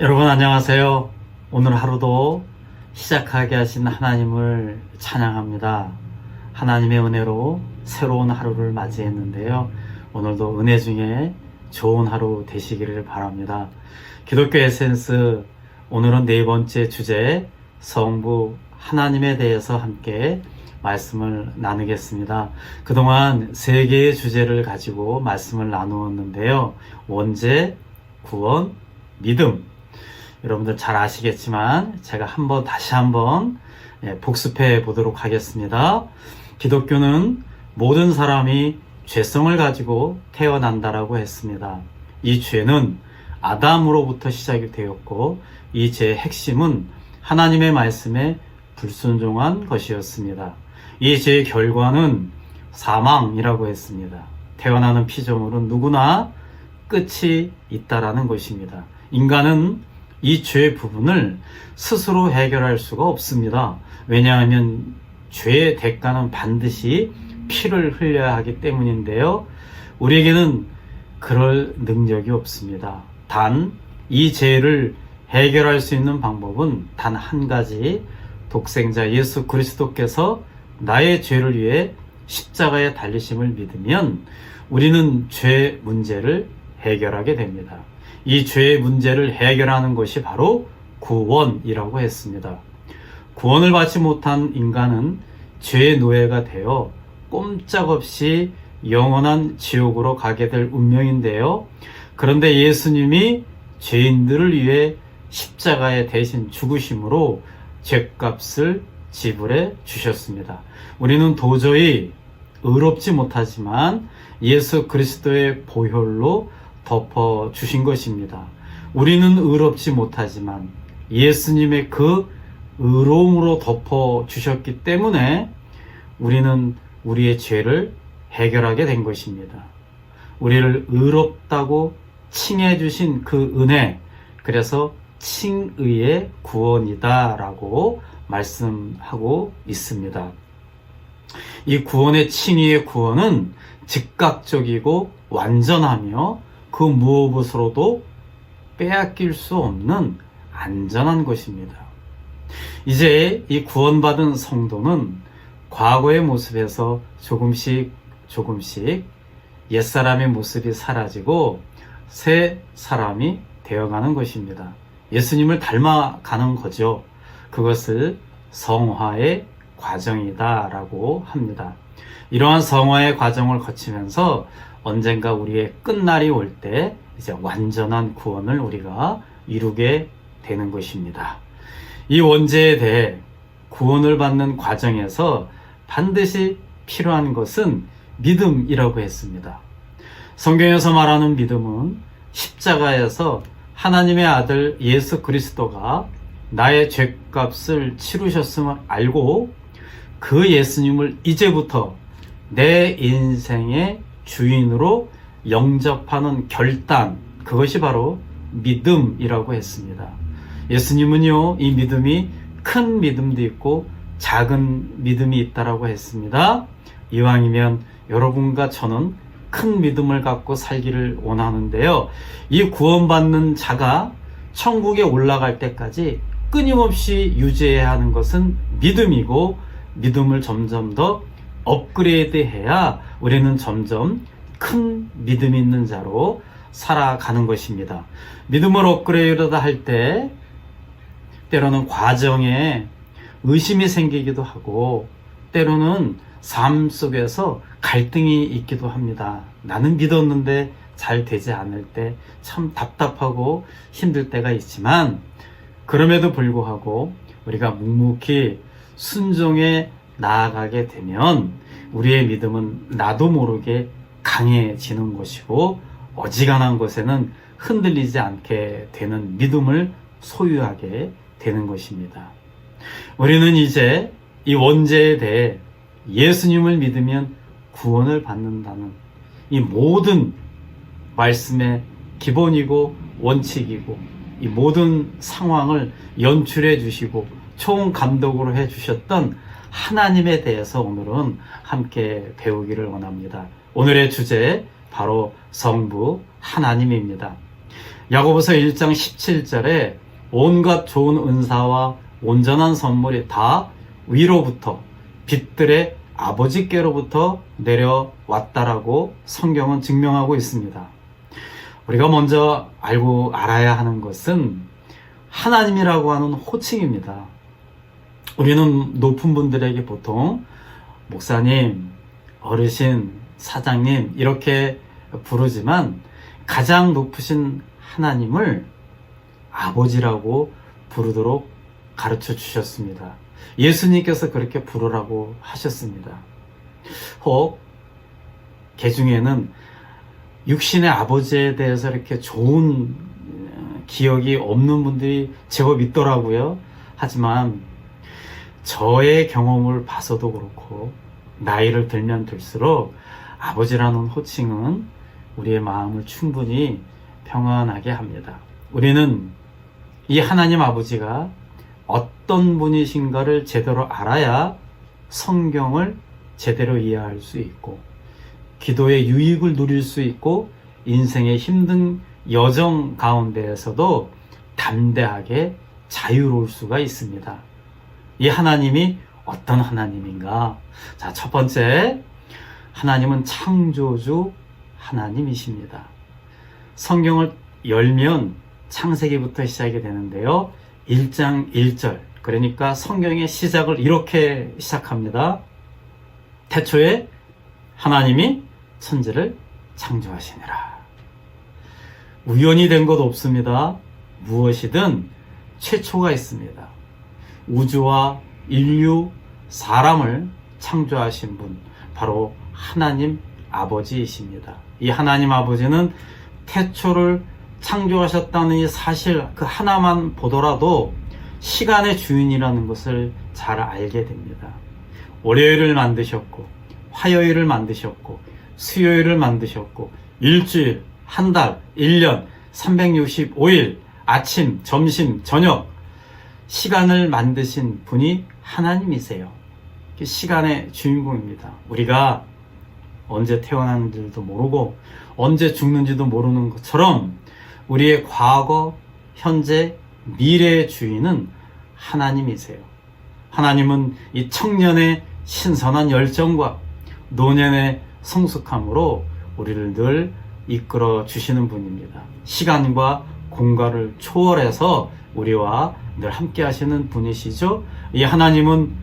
여러분 안녕하세요. 오늘 하루도 시작하게 하신 하나님을 찬양합니다. 하나님의 은혜로 새로운 하루를 맞이했는데요. 오늘도 은혜 중에 좋은 하루 되시기를 바랍니다. 기독교 에센스 오늘은 네 번째 주제 성부 하나님에 대해서 함께 말씀을 나누겠습니다. 그동안 세 개의 주제를 가지고 말씀을 나누었는데요. 원죄, 구원, 믿음. 여러분들 잘 아시겠지만 제가 다시 한번 복습해 보도록 하겠습니다. 기독교는 모든 사람이 죄성을 가지고 태어난다라고 했습니다. 이 죄는 아담으로부터 시작이 되었고 이 죄의 핵심은 하나님의 말씀에 불순종한 것이었습니다. 이 죄의 결과는 사망이라고 했습니다. 태어나는 피조물은 누구나 끝이 있다라는 것입니다. 인간은 이 죄의 부분을 스스로 해결할 수가 없습니다. 왜냐하면 죄의 대가는 반드시 피를 흘려야 하기 때문인데요. 우리에게는 그럴 능력이 없습니다. 단 이 죄를 해결할 수 있는 방법은 단 한 가지, 독생자 예수 그리스도께서 나의 죄를 위해 십자가에 달리심을 믿으면 우리는 죄 문제를 해결하게 됩니다. 이 죄의 문제를 해결하는 것이 바로 구원이라고 했습니다. 구원을 받지 못한 인간은 죄의 노예가 되어 꼼짝없이 영원한 지옥으로 가게 될 운명인데요. 그런데 예수님이 죄인들을 위해 십자가에 대신 죽으심으로 죄값을 지불해 주셨습니다. 우리는 도저히 의롭지 못하지만 예수 그리스도의 보혈로 덮어 주신 것입니다. 우리는 의롭지 못하지만 예수님의 그 의로움으로 덮어 주셨기 때문에 우리는 우리의 죄를 해결하게 된 것입니다. 우리를 의롭다고 칭해 주신 그 은혜, 그래서 칭의의 구원이다 라고 말씀하고 있습니다. 이 구원의 칭의의 구원은 즉각적이고 완전하며 그 무엇으로도 빼앗길 수 없는 안전한 것입니다. 이제 이 구원받은 성도는 과거의 모습에서 조금씩 옛사람의 모습이 사라지고 새 사람이 되어가는 것입니다. 예수님을 닮아가는 거죠. 그것을 성화의 과정이다 라고 합니다. 이러한 성화의 과정을 거치면서 언젠가 우리의 끝날이 올 때 이제 완전한 구원을 우리가 이루게 되는 것입니다. 이 원죄에 대해 구원을 받는 과정에서 반드시 필요한 것은 믿음이라고 했습니다. 성경에서 말하는 믿음은 십자가에서 하나님의 아들 예수 그리스도가 나의 죄값을 치르셨음을 알고 그 예수님을 이제부터 내 인생의 주인으로 영접하는 결단, 그것이 바로 믿음이라고 했습니다. 예수님은요, 이 믿음이 큰 믿음도 있고 작은 믿음이 있다라고 했습니다. 이왕이면 여러분과 저는 큰 믿음을 갖고 살기를 원하는데요. 이 구원받는 자가 천국에 올라갈 때까지 끊임없이 유지해야 하는 것은 믿음이고, 믿음을 점점 더 업그레이드해야 우리는 점점 큰 믿음 있는 자로 살아가는 것입니다. 믿음을 업그레이드 할 때 때로는 과정에 의심이 생기기도 하고 때로는 삶 속에서 갈등이 있기도 합니다. 나는 믿었는데 잘 되지 않을 때 참 답답하고 힘들 때가 있지만, 그럼에도 불구하고 우리가 묵묵히 순종해 나아가게 되면 우리의 믿음은 나도 모르게 강해지는 것이고, 어지간한 것에는 흔들리지 않게 되는 믿음을 소유하게 되는 것입니다. 우리는 이제 이 원죄에 대해 예수님을 믿으면 구원을 받는다는 이 모든 말씀의 기본이고 원칙이고 이 모든 상황을 연출해 주시고 총 감독으로 해 주셨던 하나님에 대해서 오늘은 함께 배우기를 원합니다. 오늘의 주제 바로 성부 하나님입니다. 야고보서 1장 17절에 온갖 좋은 은사와 온전한 선물이 다 위로부터 빛들의 아버지께로부터 내려왔다라고 성경은 증명하고 있습니다. 우리가 먼저 알아야 하는 것은 하나님이라고 하는 호칭입니다. 우리는 높은 분들에게 보통 목사님, 어르신, 사장님 이렇게 부르지만 가장 높으신 하나님을 아버지라고 부르도록 가르쳐 주셨습니다. 예수님께서 그렇게 부르라고 하셨습니다. 혹 개중에는 육신의 아버지에 대해서 이렇게 좋은 기억이 없는 분들이 제법 있더라고요. 하지만 저의 경험을 봐서도 그렇고 나이를 들면 들수록 아버지라는 호칭은 우리의 마음을 충분히 평안하게 합니다. 우리는 이 하나님 아버지가 어떤 분이신가를 제대로 알아야 성경을 제대로 이해할 수 있고 기도의 유익을 누릴 수 있고 인생의 힘든 여정 가운데에서도 담대하게 자유로울 수가 있습니다. 이 하나님이 어떤 하나님인가? 자, 첫 번째, 하나님은 창조주 하나님이십니다. 성경을 열면 창세기부터 시작이 되는데요. 1장 1절, 그러니까 성경의 시작을 이렇게 시작합니다. 태초에 하나님이 천지를 창조하시니라. 우연이 된 것 없습니다. 무엇이든 최초가 있습니다. 우주와 인류, 사람을 창조하신 분, 바로 하나님 아버지이십니다. 이 하나님 아버지는 태초를 창조하셨다는 이 사실 그 하나만 보더라도 시간의 주인이라는 것을 잘 알게 됩니다. 월요일을 만드셨고 화요일을 만드셨고 수요일을 만드셨고 일주일, 한 달, 1년, 365일 아침, 점심, 저녁 시간을 만드신 분이 하나님이세요. 시간의 주인공입니다. 우리가 언제 태어나는지도 모르고 언제 죽는지도 모르는 것처럼 우리의 과거, 현재, 미래의 주인은 하나님이세요. 하나님은 이 청년의 신선한 열정과 노년의 성숙함으로 우리를 늘 이끌어 주시는 분입니다. 시간과 공간을 초월해서 우리와 늘 함께 하시는 분이시죠. 이 하나님은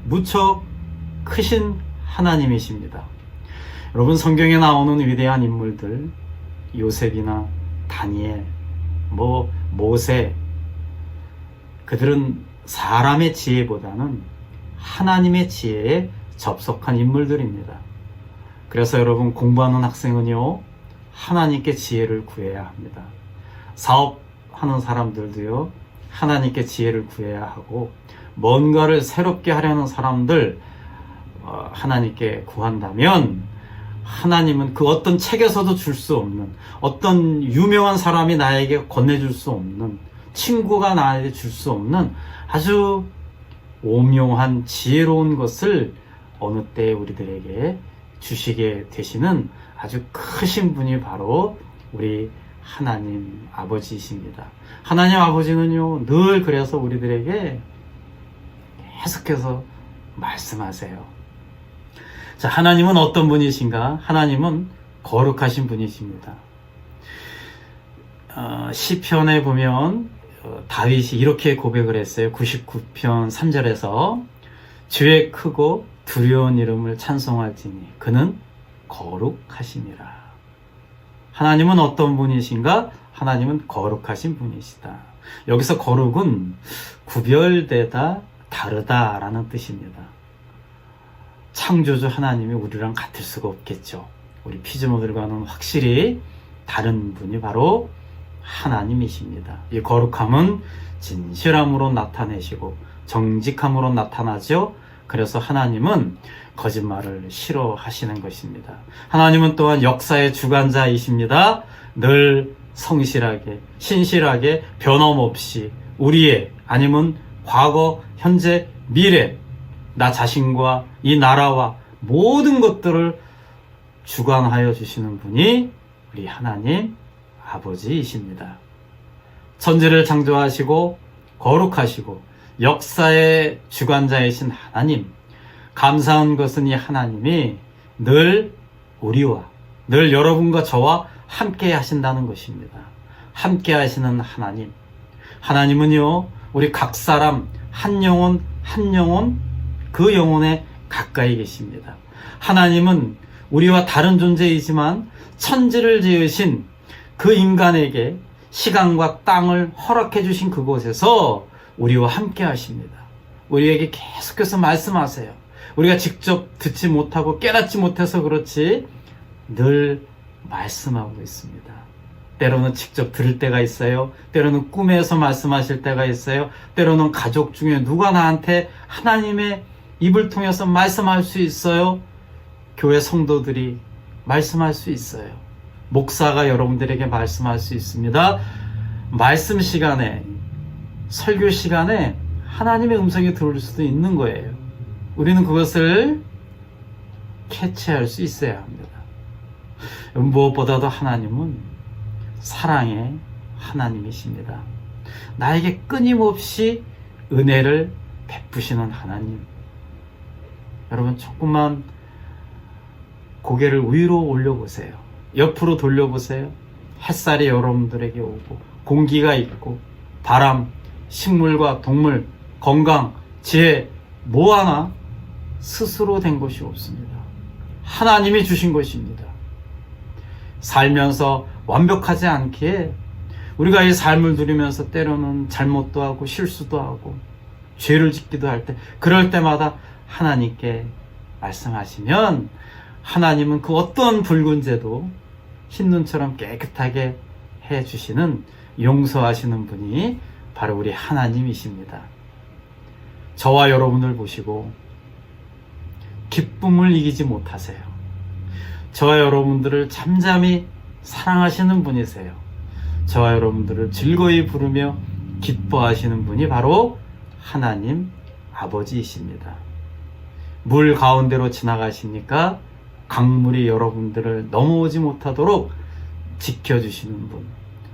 무척 크신 하나님이십니다. 여러분, 성경에 나오는 위대한 인물들, 요셉이나 다니엘, 모세, 그들은 사람의 지혜보다는 하나님의 지혜에 접속한 인물들입니다. 그래서 여러분, 공부하는 학생은요, 하나님께 지혜를 구해야 합니다. 사업하는 사람들도요, 하나님께 지혜를 구해야 하고, 뭔가를 새롭게 하려는 사람들 하나님께 구한다면 하나님은 그 어떤 책에서도 줄 수 없는, 어떤 유명한 사람이 나에게 건네줄 수 없는, 친구가 나에게 줄 수 없는 아주 오묘한 지혜로운 것을 어느 때 우리들에게 주시게 되시는 아주 크신 분이 바로 우리 하나님 아버지이십니다. 하나님 아버지는요, 늘 그래서 우리들에게 계속해서 말씀하세요. 자, 하나님은 어떤 분이신가? 하나님은 거룩하신 분이십니다. 시편에 보면 다윗이 이렇게 고백을 했어요. 99편 3절에서 주의 크고 두려운 이름을 찬송할지니 그는 거룩하시니라. 하나님은 어떤 분이신가? 하나님은 거룩하신 분이시다. 여기서 거룩은 구별되다, 다르다라는 뜻입니다. 창조주 하나님이 우리랑 같을 수가 없겠죠. 우리 피조물들과는 확실히 다른 분이 바로 하나님이십니다. 이 거룩함은 진실함으로 나타내시고 정직함으로 나타나죠. 그래서 하나님은 거짓말을 싫어하시는 것입니다. 하나님은 또한 역사의 주관자이십니다. 늘 성실하게, 신실하게, 변함없이 우리의, 아니면 과거, 현재, 미래, 나 자신과 이 나라와 모든 것들을 주관하여 주시는 분이 우리 하나님 아버지이십니다. 천지를 창조하시고 거룩하시고 역사의 주관자이신 하나님, 감사한 것은 이 하나님이 늘 우리와, 늘 여러분과 저와 함께 하신다는 것입니다. 함께 하시는 하나님. 하나님은요, 우리 각 사람 한 영혼 한 영혼 그 영혼에 가까이 계십니다. 하나님은 우리와 다른 존재이지만 천지를 지으신 그 인간에게 시간과 땅을 허락해 주신 그곳에서 우리와 함께 하십니다. 우리에게 계속해서 말씀하세요. 우리가 직접 듣지 못하고 깨닫지 못해서 그렇지 늘 말씀하고 있습니다. 때로는 직접 들을 때가 있어요. 때로는 꿈에서 말씀하실 때가 있어요. 때로는 가족 중에 누가 나한테 하나님의 입을 통해서 말씀할 수 있어요. 교회 성도들이 말씀할 수 있어요. 목사가 여러분들에게 말씀할 수 있습니다. 말씀 시간에, 설교 시간에 하나님의 음성이 들어올 수도 있는 거예요. 우리는 그것을 캐치할 수 있어야 합니다. 무엇보다도 하나님은 사랑의 하나님이십니다. 나에게 끊임없이 은혜를 베푸시는 하나님. 여러분 조금만 고개를 위로 올려보세요. 옆으로 돌려보세요. 햇살이 여러분들에게 오고 공기가 있고 바람, 식물과 동물, 건강, 지혜 뭐 하나 스스로 된 것이 없습니다. 하나님이 주신 것입니다. 살면서 완벽하지 않기에 우리가 이 삶을 누리면서 때로는 잘못도 하고 실수도 하고 죄를 짓기도 할 때 그럴 때마다 하나님께 말씀하시면 하나님은 그 어떤 붉은 죄도 흰눈처럼 깨끗하게 해주시는 용서하시는 분이 바로 우리 하나님이십니다. 저와 여러분을 보시고 기쁨을 이기지 못하세요. 저와 여러분들을 잠잠히 사랑하시는 분이세요. 저와 여러분들을 즐거이 부르며 기뻐하시는 분이 바로 하나님 아버지이십니다. 물 가운데로 지나가시니까 강물이 여러분들을 넘어오지 못하도록 지켜주시는 분.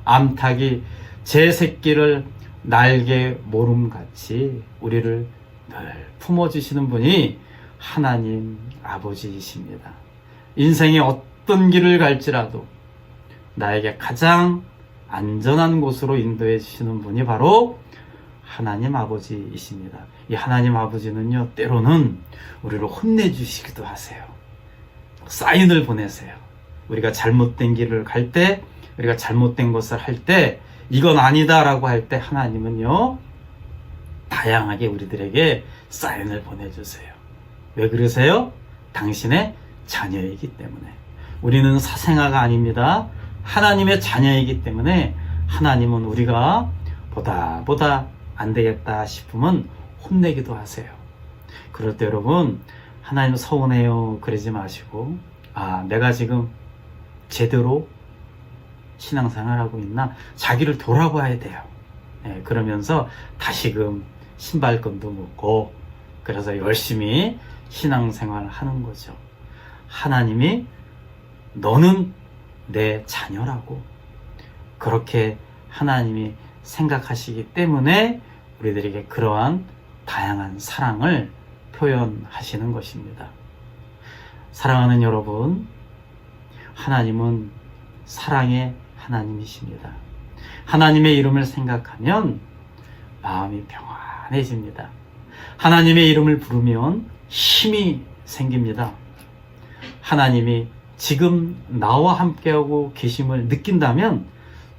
암탉이 제 새끼를 날개 모름같이 우리를 늘 품어주시는 분이 하나님 아버지이십니다. 인생의 어떤 길을 갈지라도 나에게 가장 안전한 곳으로 인도해 주시는 분이 바로 하나님 아버지이십니다. 이 하나님 아버지는요, 때로는 우리를 혼내주시기도 하세요. 사인을 보내세요. 우리가 잘못된 길을 갈 때, 우리가 잘못된 것을 할 때, 이건 아니다라고 할 때 하나님은요, 다양하게 우리들에게 사인을 보내주세요. 왜 그러세요? 당신의 자녀이기 때문에. 우리는 사생아가 아닙니다. 하나님의 자녀이기 때문에 하나님은 우리가 보다 안 되겠다 싶으면 혼내기도 하세요. 그럴 때 여러분, 하나님 서운해요 그러지 마시고, 내가 지금 제대로 신앙생활하고 있나? 자기를 돌아봐야 돼요. 그러면서 다시금 신발끈도 묶고, 그래서 열심히 신앙생활을 하는 거죠. 하나님이 너는 내 자녀라고 그렇게 하나님이 생각하시기 때문에 우리들에게 그러한 다양한 사랑을 표현하시는 것입니다. 사랑하는 여러분, 하나님은 사랑의 하나님이십니다. 하나님의 이름을 생각하면 마음이 평안해집니다. 하나님의 이름을 부르면 힘이 생깁니다. 하나님이 지금 나와 함께하고 계심을 느낀다면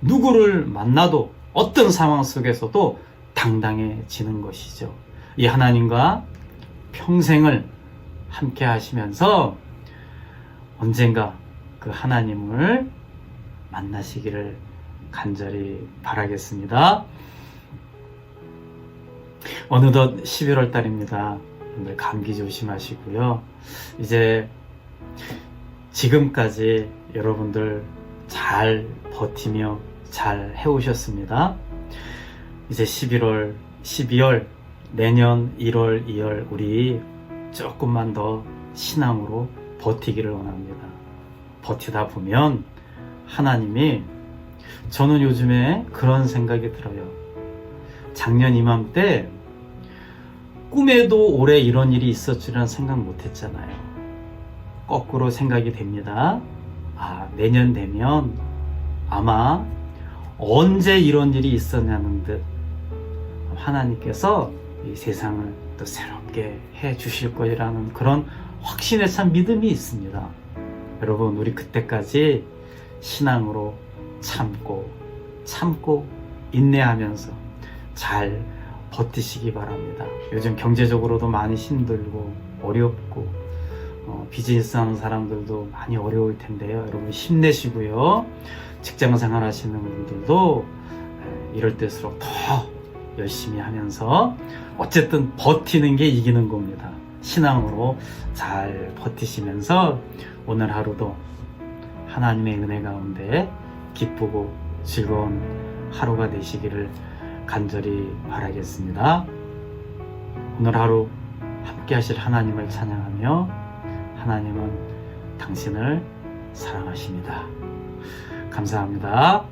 누구를 만나도 어떤 상황 속에서도 당당해지는 것이죠. 이 하나님과 평생을 함께 하시면서 언젠가 그 하나님을 만나시기를 간절히 바라겠습니다. 어느덧 11월 달입니다. 오늘 감기 조심하시고요. 이제 지금까지 여러분들 잘 버티며 잘 해오셨습니다. 이제 11월, 12월, 내년 1월, 2월 우리 조금만 더 신앙으로 버티기를 원합니다. 버티다 보면 하나님이 저는 요즘에 그런 생각이 들어요. 작년 이맘때 꿈에도 올해 이런 일이 있을 줄은 생각 못 했잖아요. 거꾸로 생각이 됩니다. 내년 되면 아마 언제 이런 일이 있었냐는 듯 하나님께서 이 세상을 또 새롭게 해 주실 거라는 그런 확신에 찬 믿음이 있습니다. 여러분, 우리 그때까지 신앙으로 참고 인내하면서 잘 버티시기 바랍니다. 요즘 경제적으로도 많이 힘들고 어렵고 비즈니스 하는 사람들도 많이 어려울 텐데요. 여러분 힘내시고요. 직장생활 하시는 분들도 이럴 때일수록 더 열심히 하면서 어쨌든 버티는 게 이기는 겁니다. 신앙으로 잘 버티시면서 오늘 하루도 하나님의 은혜 가운데 기쁘고 즐거운 하루가 되시기를 간절히 바라겠습니다. 오늘 하루 함께 하실 하나님을 찬양하며 하나님은 당신을 사랑하십니다. 감사합니다.